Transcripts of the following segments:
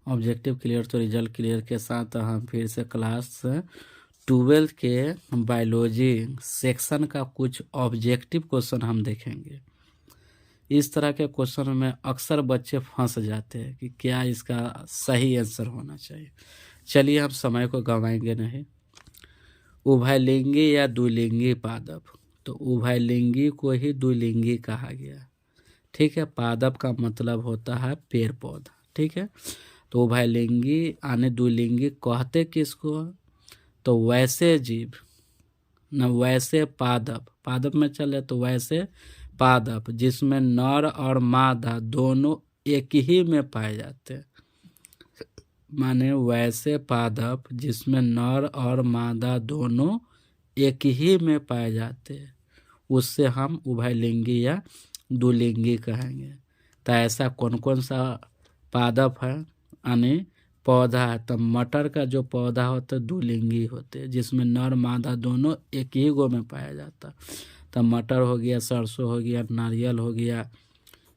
Objective clear तो result clear के साथ हम फिर से क्लास 12 के बायोलॉजी सेक्शन का कुछ ऑब्जेक्टिव क्वेश्चन हम देखेंगे। इस तरह के क्वेश्चन में अक्सर बच्चे फंस जाते हैं कि क्या इसका सही आंसर होना चाहिए। चलिए हम समय को गंवाएंगे नहीं। उभयलिंगी या द्विलिंगी पादप, तो उभयलिंगी को ही द्विलिंगी कहा गया। ठीक है, पादप का मतलब होता है पेड़ पौधा। ठीक है, तो उभयलिंगी यानी द्विलिंगी कहते किसको, तो वैसे जीव न वैसे पादप, पादप में चले तो वैसे पादप जिसमें नर और मादा दोनों एक ही में पाए जाते हैं। माने वैसे पादप जिसमें नर और मादा दोनों एक ही में पाए जाते हैं, उससे हम उभयलिंगी या द्विलिंगी कहेंगे। तो ऐसा कौन कौन सा पादप है यानी पौधा है, तो मटर का जो पौधा होता है द्विलिंगी होते हैं, जिसमें नर मादा दोनों एक ही गो में पाया जाता। तो मटर हो गया, सरसों हो गया, नारियल हो गया,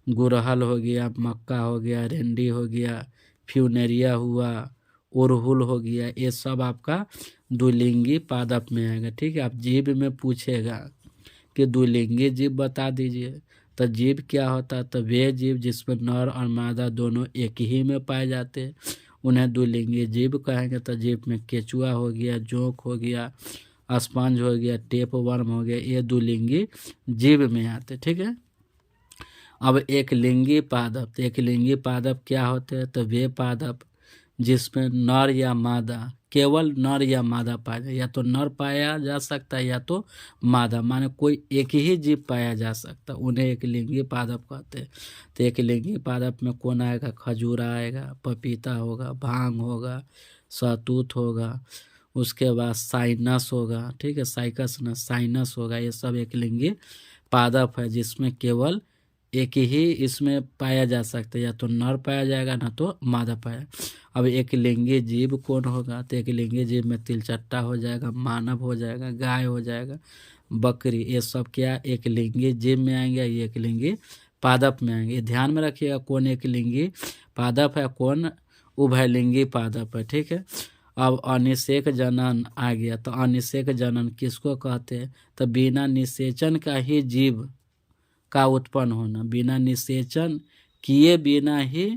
गुड़हल हो गया, मक्का हो गया, रेंडी हो गया, फ्यूनेरिया हुआ, उड़हुल हो गया, ये सब आपका द्विलिंगी पादप में आएगा। ठीक है, आप जीव में पूछेगा कि द्विलिंगी जीव बता दीजिए, तो जीव क्या होता है, तो वे जीव जिसमें नर और मादा दोनों एक ही में पाए जाते हैं उन्हें द्विलिंगी जीव कहेंगे। तो जीव में केचुआ हो गया, जोंक हो गया, स्पंज हो गया, टेप वर्म हो गया, ये द्विलिंगी जीव में आते। ठीक है, अब एक लिंगी पादप, तो एक लिंगी पादप क्या होते हैं, तो वे पादप जिसमें नर या मादा, केवल नर या मादा पाया जाए, या तो नर पाया जा सकता है या तो मादा, माने कोई एक ही जीव पाया जा सकता, उन्हें एक लिंगी पादप कहते हैं। तो एक लिंगी पादप में कौन आएगा, खजूर आएगा, पपीता होगा, भांग होगा, सहतूत होगा, उसके बाद साइनस होगा। ठीक है, साइकस न साइनस होगा, ये सब एक लिंगी पादप है जिसमें केवल एक ही इसमें पाया जा सकता है, या तो नर पाया जाएगा ना तो मादा पाया। अब एक लिंगी जीव कौन होगा, तो एक लिंगी जीव में तिलचट्टा हो जाएगा, मानव हो जाएगा, गाय हो जाएगा, बकरी, ये सब क्या एक लिंगी जीव में आएंगे, ये एक लिंगी पादप में आएंगे। ये ध्यान में रखिएगा कौन एक लिंगी पादप है, कौन उभयलिंगी पादप है। ठीक है, अब अनिषेक जनन आ गया, तो अनिषेक जनन किसको कहते हैं, तो बिना निषेचन का ही जीव का उत्पन्न होना, बिना निषेचन किए बिना ही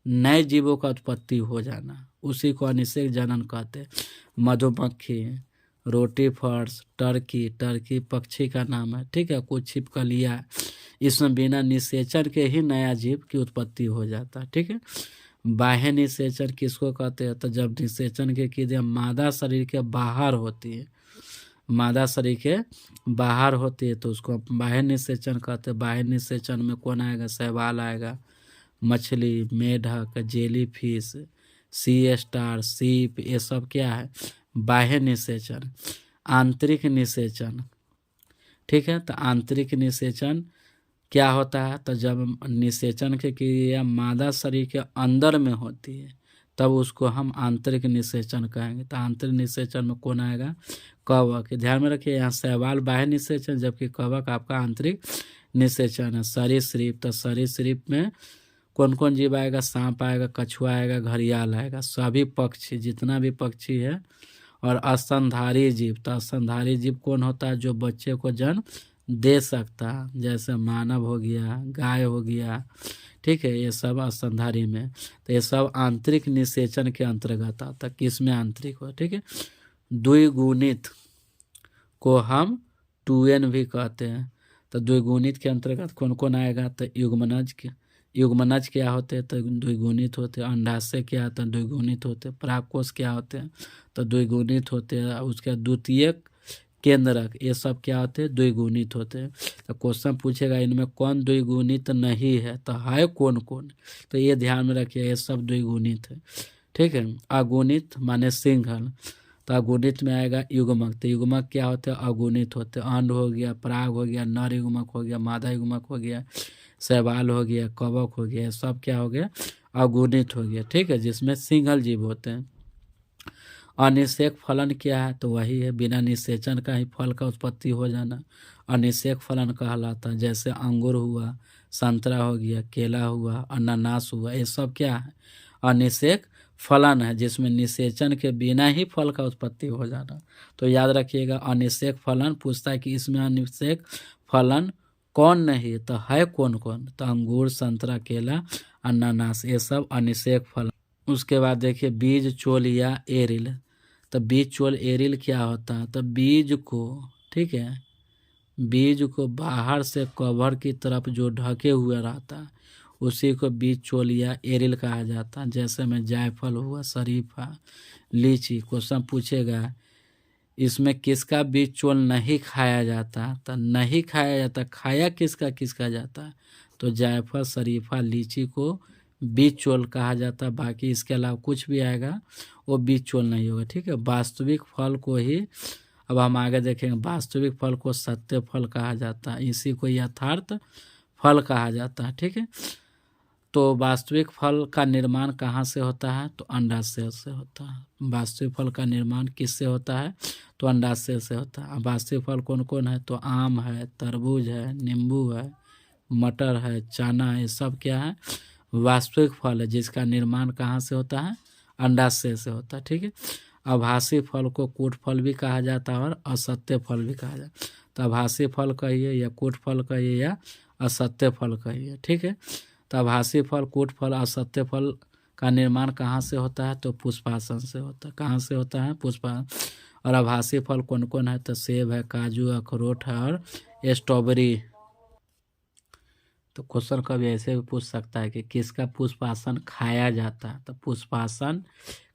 नए जीवों का उत्पत्ति हो जाना, उसी को अनिषेक जनन कहते हैं। मधुमक्खी, रोटीफर्स, टर्की, टर्की पक्षी का नाम है। ठीक है, कुछ छिपकलियाँ, इसमें बिना निषेचन के ही नया जीव की उत्पत्ति हो जाता है। ठीक है, बाह्य निषेचन किसको कहते हैं, तो जब निषेचन के क्रिया मादा शरीर के बाहर होती है, मादा शरीर के बाहर होती है तो उसको बाह्य निषेचन कहते हैं। बाह्य निषेचन में कौन आएगा, शैवाल आएगा, मछली, मेढक, जेली फिश, सी स्टार, सीप, ये सब क्या है बाह्य निषेचन। आंतरिक निषेचन, ठीक है, तो आंतरिक निषेचन क्या होता है, तो जब निषेचन की क्रिया मादा शरीर के अंदर में होती है तब उसको हम आंतरिक निषेचन कहेंगे। तो आंतरिक निषेचन में कौन आएगा, कवक। ध्यान में रखिए, यहाँ शैवाल बाह्य निषेचन जबकि कवक आपका आंतरिक निषेचन है। सरीसृप, तो सरीसृप में कौन कौन जीव आएगा, सांप आएगा, कछुआ आएगा, घड़ियाल आएगा, सभी पक्षी, जितना भी पक्षी है। और स्तनधारी जीव, तो स्तनधारी जीव कौन होता है, जो बच्चे को जन्म दे सकता है, जैसे मानव हो गया, गाय हो गया। ठीक है, ये सब स्तनधारी में, तो ये सब आंतरिक निषेचन के अंतर्गत आता, किस में आंतरिक हो। ठीक है, द्विगुणित को हम 2n भी कहते हैं। तो द्विगुणित के अंतर्गत कौन कौन आएगा, तो युग्मनज के, युग्मनज क्या होते हैं, तो द्विगुणित होते हैं। अंडाशय क्या होता है, द्विगुणित होते हैं। परागकोश क्या होते हैं, तो द्विगुणित होते हैं। उसके द्वितीयक, केंद्रक, ये सब क्या होते हैं, द्विगुणित होते हैं। तो क्वेश्चन पूछेगा इनमें कौन द्विगुणित नहीं है, तो है कौन कौन, तो ये ध्यान में रखिए, ये सब द्विगुणित है। ठीक है, अगुणित माने सिंगल, तो अगुणित में आएगा युग्मक। तो युग्मक क्या होते हैं, अगुणित होते हैं। अंड हो गया, पराग हो गया, नर युग्मक हो गया, मादा युग्मक हो गया, शैवाल हो गया, कवक हो गया, सब क्या हो गया, अगुणित हो गया। ठीक है, जिसमें सिंगल जीव होते हैं। अनिषेक फलन क्या है, तो वही है बिना निषेचन का ही फल का उत्पत्ति हो जाना, अनिषेक फलन कहलाता है। जैसे अंगूर हुआ, संतरा हो गया, केला हुआ, अनानास हुआ, ये सब क्या है, अनिषेक फलन है जिसमें निषेचन के बिना ही फल का उत्पत्ति हो जाना। तो याद रखिएगा, अनिषेक फलन पूछता है कि इसमें अनिषेक फलन कौन नहीं, तो है कौन कौन, तो अंगूर, संतरा, केला, अनानास, ये सब अनिषेक फलन। उसके बाद देखिए बीज, चोल या एरिल। तो बीज, चोल, एरिल क्या होता है, तो बीज को, ठीक है, बीज को बाहर से कवर की तरफ जो ढके हुए रहता है उसी को बीज, चोल या एरिल कहा जाता है। जैसे में जायफल हुआ, शरीफा, लीची। क्वेश्चन पूछेगा इसमें किसका बीज, चोल नहीं खाया जाता, तो नहीं खाया जाता, खाया किसका किसका जाता है, तो जायफल, शरीफा, लीची को बीज, चोल कहा जाता है। बाकी इसके अलावा कुछ भी आएगा वो बीज, चोल नहीं होगा। ठीक है, वास्तविक फल को ही, अब हम आगे देखेंगे, वास्तविक फल को सत्य फल कहा जाता है, इसी को यथार्थ फल कहा जाता है। ठीक है, तो वास्तविक फल का निर्माण कहाँ से होता है, तो अंडाशय से होता है। वास्तविक फल का निर्माण किससे होता है, तो अंडाशय से होता है। वास्तविक फल कौन कौन है, तो आम है, तरबूज है, नींबू है, मटर है, चना है, ये सब क्या है, वास्तविक फल है जिसका निर्माण कहाँ से होता है, अंडाशय से होता है। ठीक है, आभासी फल को कूट फल भी कहा जाता है और असत्य फल भी कहा जाता है। तो आभासी फल कहिए या कूट फल कहिए या असत्य फल कहिए। ठीक है, तो आभासी फल, कूट फल, असत्य फल का निर्माण कहाँ से होता है, तो पुष्पासन से होता है। कहाँ से होता है, पुष्पासन। और आभासी फल कौन कौन है, तो सेब है, काजू, अखरोट है और स्ट्रॉबेरी। तो क्वेश्चन कभी ऐसे भी पूछ सकता है कि किसका पुष्पासन खाया जाता है, तो पुष्पासन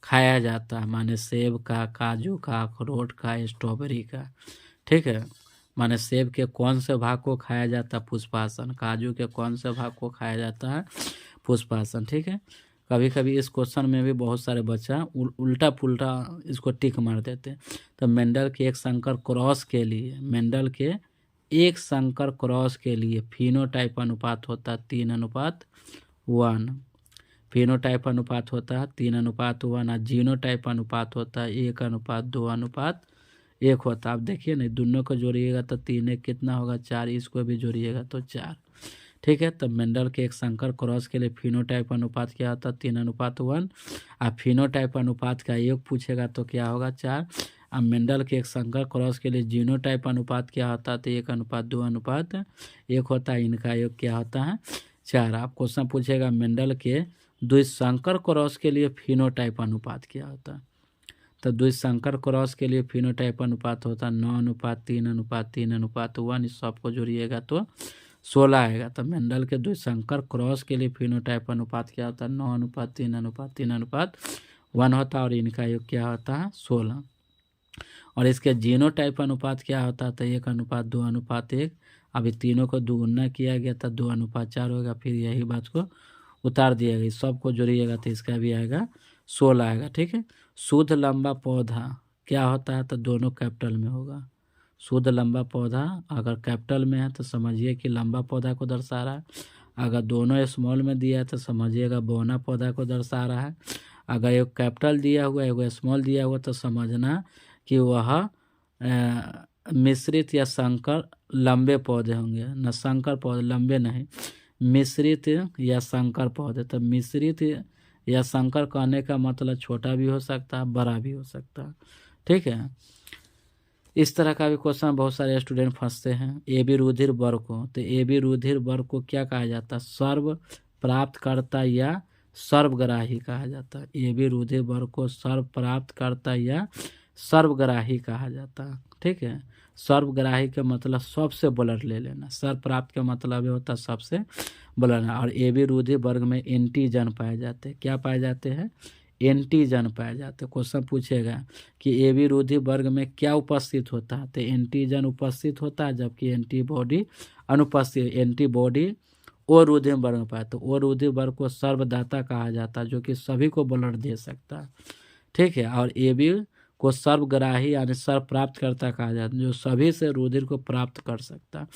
खाया जाता है माने सेब का, काजू का, अखरोट का, स्ट्रॉबेरी का। ठीक है, माने सेब के कौन से भाग को खाया जाता है, पुष्पासन। काजू के कौन से भाग को खाया जाता है, पुष्पासन। ठीक है, कभी कभी इस क्वेश्चन में भी बहुत सारे बच्चा उल्टा पुल्टा इसको टिक मार देते हैं। तो मेंडल के एक संकर क्रॉस के लिए, मेंडल के एक संकर क्रॉस के लिए फिनोटाइप अनुपात होता है 3:1। फिनोटाइप अनुपात होता है 3:1 और जीनोटाइप अनुपात होता है 1:2:1 होता है। आप देखिए ना, दोनों को जोड़िएगा तो 3 कितना होगा, 4, इसको भी जोड़िएगा तो 4। ठीक है, तो मेंडल के एक संकर क्रॉस के लिए फिनोटाइप अनुपात क्या होता है, 3:1। आप फिनोटाइप अनुपात का योग पूछेगा तो क्या होगा, 4। अब मेंडल के एक संकर क्रॉस के लिए जीनोटाइप अनुपात क्या होता है, तो 1:2:1 होता है। इनका योग क्या होता है, 4। आप क्वेश्चन पूछेगा मेंडल के द्विसंकर क्रॉस के लिए फिनोटाइप अनुपात क्या होता है, तो द्विसंकर क्रॉस के लिए फिनोटाइप अनुपात होता है 9:3:3:1। इस सबको जोड़िएगा तो 16 आएगा। तो मेंडल के द्विसंकर क्रॉस के लिए फिनोटाइप अनुपात क्या होता है, 9:3:3:1 होता है और इनका योग क्या होता है, 16। और इसके जीनोटाइप अनुपात क्या होता है, तो 1:2:1। अभी तीनों को दुगुना किया गया था, 2:4 होगा। फिर यही बात को उतार दिया गया, सबको जोड़िएगा तो इसका भी आएगा 16 आएगा। ठीक है, शुद्ध लंबा पौधा क्या होता है, तो दोनों कैपिटल में होगा। शुद्ध लंबा पौधा अगर कैपिटल में है तो समझिए कि लंबा पौधा को दर्शा रहा है। अगर दोनों स्मॉल में दिया है तो समझिएगा बौना पौधा को दर्शा रहा है। अगर एक कैपिटल दिया हुआ है, एक स्मॉल दिया हुआ, तो समझना कि वह मिश्रित या संकर लंबे पौधे होंगे। न संकर पौधे, लंबे नहीं, मिश्रित या संकर पौधे। तो मिश्रित या संकर कहने का मतलब छोटा भी हो सकता है, बड़ा भी हो सकता है। ठीक है, इस तरह का भी क्वेश्चन बहुत सारे स्टूडेंट फंसते हैं। ए बी रुधिर वर्ग को, तो ए बी रुधिर वर्ग को क्या कहा जाता है, सर्व प्राप्तकर्ता या सर्वग्राही कहा जाता है। ए बी रुधिर वर्ग को सर्व प्राप्तकर्ता या सर्वग्राही कहा जाता है। ठीक है, सर्वग्राही का मतलब सबसे ब्लड ले लेना, सर्व प्राप्त का मतलब ये होता है सबसे ब्लड। और ए बी रुधिर वर्ग में एंटीजन पाए जाते हैं। क्या पाए जाते हैं, एंटीजन पाए जाते हैं। क्वेश्चन पूछेगा कि ए बी रुधिर वर्ग में क्या उपस्थित होता है, तो एंटीजन उपस्थित होता है, जबकि एंटीबॉडी अनुपस्थित। एंटीबॉडी ओ रुधिर वर्ग में पाए, तो ओ रुधिर वर्ग को सर्वदाता कहा जाता है, जो कि सभी को ब्लड दे सकता है। ठीक है, और ए बी को सर्वग्राही यानी सर्व प्राप्तकर्ता कहा जाता है, जो सभी से रुधिर को प्राप्त कर सकता है।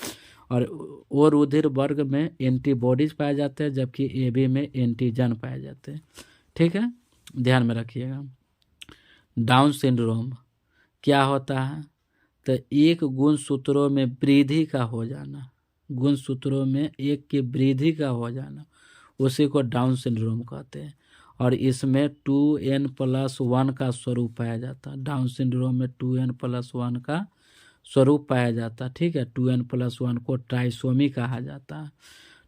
और ओ रुधिर वर्ग में एंटीबॉडीज पाए जाते हैं, जबकि ए बी में एंटीजन पाए जाते हैं। ठीक है, ध्यान में रखिएगा। डाउन सिंड्रोम क्या होता है, तो एक गुणसूत्रों में वृद्धि का हो जाना, गुणसूत्रों में एक की वृद्धि का हो जाना, उसी को डाउन सिंड्रोम कहते हैं। और इसमें 2n+1 का स्वरूप पाया जाता है। डाउन सिंड्रोम में 2n+1 का स्वरूप पाया जाता है, ठीक है। 2n+1 को ट्राइसोमी कहा जाता है,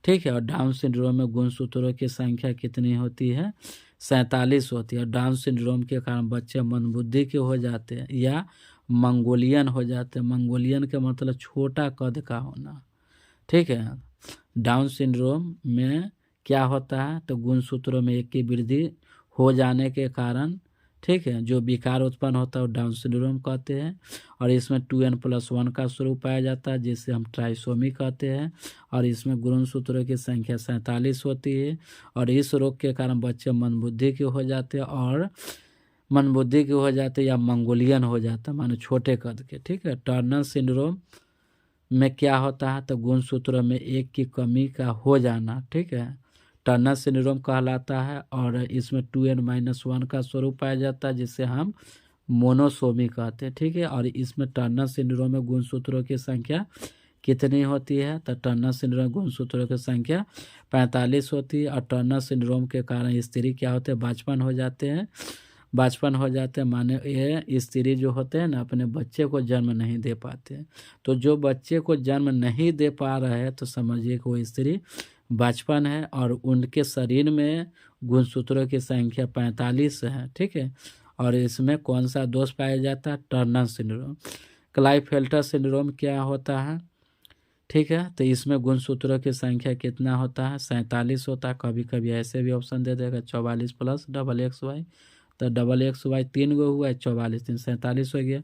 ठीक है। और डाउन सिंड्रोम में गुणसूत्रों की संख्या कितनी होती है? 47 होती है। और डाउन सिंड्रोम के कारण बच्चे मंदबुद्धि के हो जाते हैं या मंगोलियन हो जाते हैं। मंगोलियन का मतलब छोटा कद का होना, ठीक है। डाउन सिंड्रोम में क्या होता है? तो गुणसूत्रों में एक की वृद्धि हो जाने के कारण, ठीक है, जो विकार उत्पन्न होता है वो डाउन सिंड्रोम कहते हैं। और इसमें 2n+1 का स्वरूप पाया जाता है जिसे हम ट्राइसोमी कहते हैं। और इसमें गुणसूत्रों की संख्या 47 होती है। और इस रोग के कारण बच्चे मंदबुद्धि के हो जाते हैं और मंदबुद्धि के हो जाते या मंगोलियन हो जाता है, माने छोटे कद के, ठीक है। टर्नर सिंड्रोम में क्या होता है? तो गुणसूत्रों में एक की कमी का हो जाना, ठीक है, टर्नर सिंड्रोम कहलाता है। और इसमें 2n-1 का स्वरूप पाया जाता है जिसे हम मोनोसोमी कहते हैं, ठीक है। और इसमें टर्नर सिंड्रोम में गुणसूत्रों की संख्या कितनी होती है? तो टर्नर सिंड्रोम में गुणसूत्रों की संख्या 45 होती है। और टर्नर सिंड्रोम के कारण स्त्री क्या होते हैं? बाँझपन हो जाते हैं। बाँझपन हो जाते हैं माने ये स्त्री जो होते हैं ना अपने बच्चे को जन्म नहीं दे पाते। तो जो बच्चे को जन्म नहीं दे पा रहे हैं तो समझिए कि वो स्त्री बाँझपन है और उनके शरीर में गुणसूत्रों की संख्या 45 है, ठीक है। और इसमें कौन सा दोष पाया जाता है? Turner syndrome. क्लाइफेल्टर सिंड्रोम क्या होता है? ठीक है, तो इसमें गुणसूत्रों की संख्या कितना होता है? 47 होता है। कभी कभी ऐसे भी ऑप्शन दे देगा 44 प्लस XXY, तो XXY 3 गो हुआ है, 44 3 47 हो गया।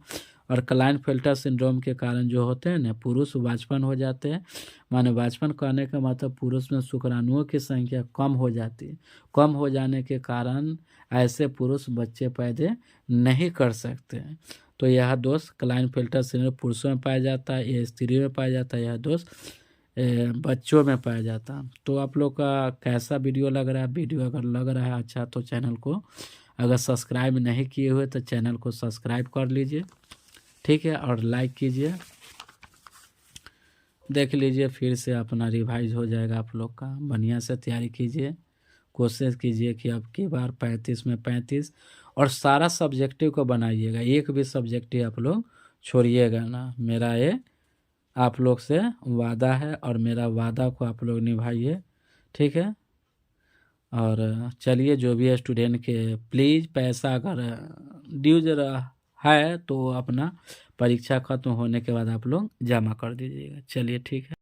और क्लाइनफेल्टर सिंड्रोम के कारण जो होते हैं ना पुरुष बाँझपन हो जाते हैं। माने बाँझपन कहने का मतलब पुरुष में शुक्राणुओं की संख्या कम हो जाती है। कम हो जाने के कारण ऐसे पुरुष बच्चे पैदा नहीं कर सकते हैं। तो यह दोष क्लाइनफेल्टर सिंड्रोम पुरुषों में पाया जाता है, यह स्त्री में पाया जाता है, यह दोष बच्चों में पाया जाता है। तो आप लोग का कैसा वीडियो लग रहा है? वीडियो अगर लग रहा है अच्छा तो चैनल को अगर सब्सक्राइब नहीं किए हुए तो चैनल को सब्सक्राइब कर लीजिए, ठीक है। और लाइक कीजिए, देख लीजिए फिर से अपना रिवाइज हो जाएगा आप लोग का। बढ़िया से तैयारी कीजिए, कोशिश कीजिए कि अब की बार 35 में 35 और सारा सब्जेक्टिव को बनाइएगा, एक भी सब्जेक्टिव आप लोग छोड़िएगा ना। मेरा ये आप लोग से वादा है और मेरा वादा को आप लोग निभाइए, ठीक है। और चलिए जो भी स्टूडेंट के प्लीज़ पैसा अगर ड्यूज है तो अपना परीक्षा खत्म होने के बाद आप लोग जमा कर दीजिएगा। चलिए ठीक है।